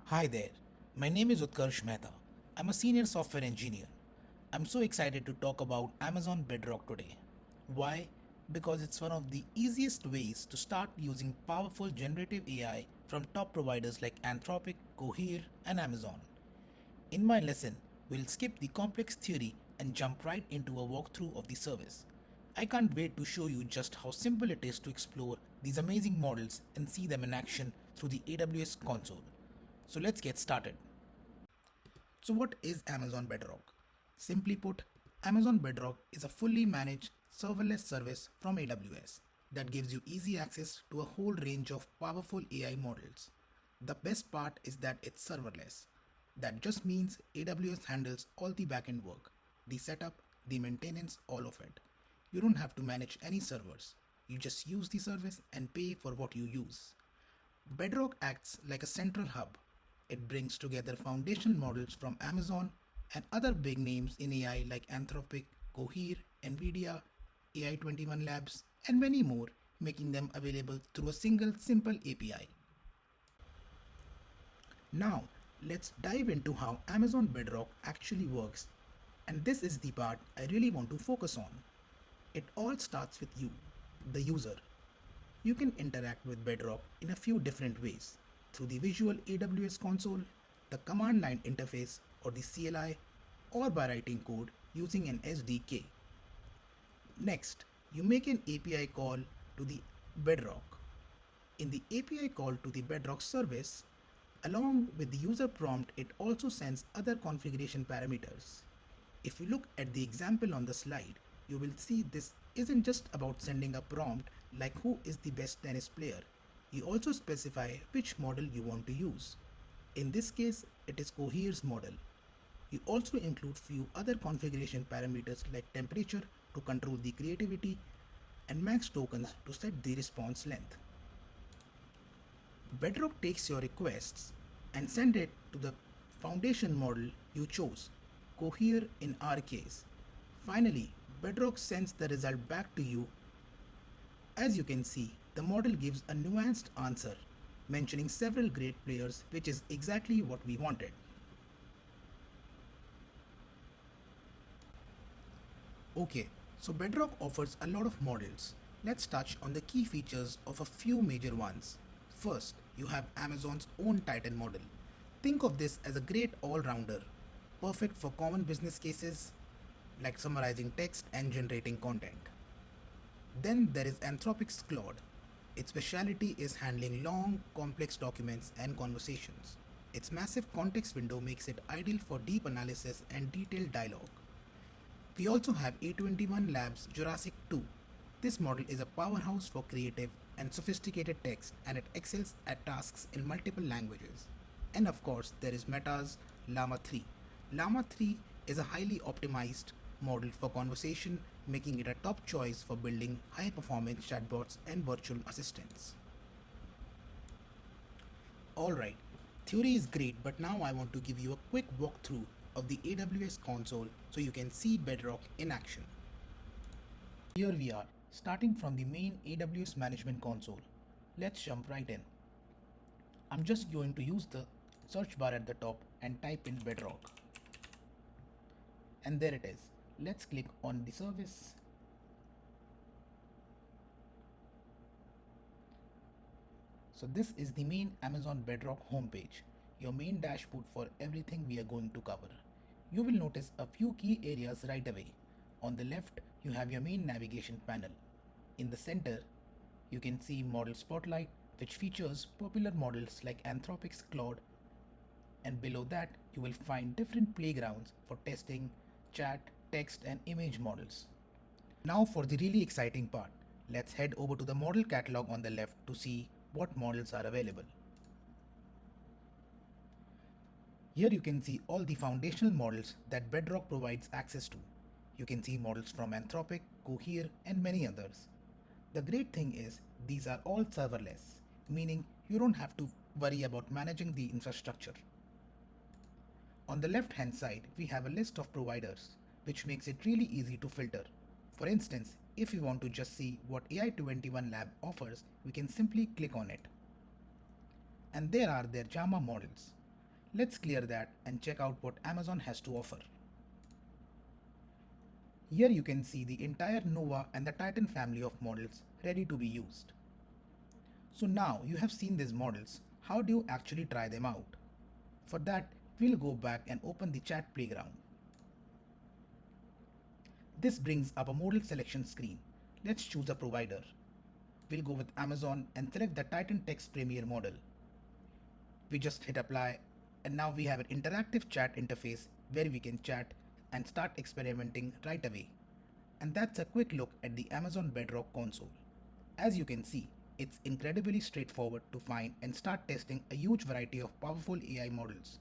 Hi there, my name is Utkarsh Mehta. I'm a senior software engineer. I'm so excited to talk about Amazon Bedrock today. Why? Because it's one of the easiest ways to start using powerful generative AI from top providers like Anthropic, Cohere, and Amazon. In my lesson, we'll skip the complex theory and jump right into a walkthrough of the service. I can't wait to show you just how simple it is to explore these amazing models and see them in action through the AWS console. So let's get started. So, what is Amazon Bedrock? Simply put, Amazon Bedrock is a fully managed serverless service from AWS that gives you easy access to a whole range of powerful AI models. The best part is that it's serverless. That just means AWS handles all the backend work, the setup, the maintenance, all of it. You don't have to manage any servers. You just use the service and pay for what you use. Bedrock acts like a central hub. It brings together foundational models from Amazon and other big names in AI like Anthropic, Cohere, Nvidia, AI 21 Labs, and many more, making them available through a single simple API. Now, let's dive into how Amazon Bedrock actually works, and this is the part I really want to focus on. It all starts with you, the user. You can interact with Bedrock in a few different ways through the visual AWS console, the command line interface, or the CLI, or by writing code using an SDK. Next, you make an API call to the Bedrock. In the API call to the Bedrock service, along with the user prompt, it also sends other configuration parameters. If you look at the example on the slide, you will see this isn't just about sending a prompt like who is the best tennis player. You also specify which model you want to use. In this case, it is Cohere's model. You also include few other configuration parameters like temperature to control the creativity and max tokens to set the response length. Bedrock takes your requests and send it to the foundation model you chose, Cohere in our case. Finally, Bedrock sends the result back to you. As you can see, the model gives a nuanced answer, mentioning several great players, which is exactly what we wanted. Okay, so Bedrock offers a lot of models. Let's touch on the key features of a few major ones. First, you have Amazon's own Titan model. Think of this as a great all rounder, perfect for common business cases like summarizing text and generating content. Then there is Anthropic's Claude. Its specialty is handling long, complex documents and conversations. Its massive context window makes it ideal for deep analysis and detailed dialogue. We also have A21 Labs Jurassic 2. This model is a powerhouse for creative and sophisticated text, and it excels at tasks in multiple languages. And of course, there is Meta's Llama 3. Llama 3 is a highly optimized model for conversation, making it a top choice for building high performance chatbots and virtual assistants. Alright, theory is great, but now I want to give you a quick walkthrough of the AWS console so you can see Bedrock in action. Here we are, starting from the main AWS management console. Let's jump right in. I'm just going to use the search bar at the top and type in Bedrock. And there it is. Let's click on the service. So this is the main Amazon Bedrock homepage, your main dashboard for everything we are going to cover. You will notice a few key areas right away. On the left, you have your main navigation panel. In the center, you can see Model Spotlight, which features popular models like Anthropic's Claude, and below that, you will find different playgrounds for testing chat, text, and image models. Now for the really exciting part. Let's head over to the model catalog on the left to see what models are available. Here you can see all the foundational models that Bedrock provides access to. You can see models from Anthropic, Cohere, and many others. The great thing is these are all serverless, meaning you don't have to worry about managing the infrastructure. On the left hand side, we have a list of providers, which makes it really easy to filter. For instance, if we want to just see what AI 21 Lab offers, we can simply click on it. And there are their JAMA models. Let's clear that and check out what Amazon has to offer. Here you can see the entire Nova and the Titan family of models ready to be used. So now you have seen these models, how do you actually try them out? For that, we'll go back and open the chat playground. This brings up a model selection screen. Let's choose a provider. We'll go with Amazon and select the Titan Text Premier model. We just hit apply and now we have an interactive chat interface where we can chat and start experimenting right away. And that's a quick look at the Amazon Bedrock console. As you can see, it's incredibly straightforward to find and start testing a huge variety of powerful AI models.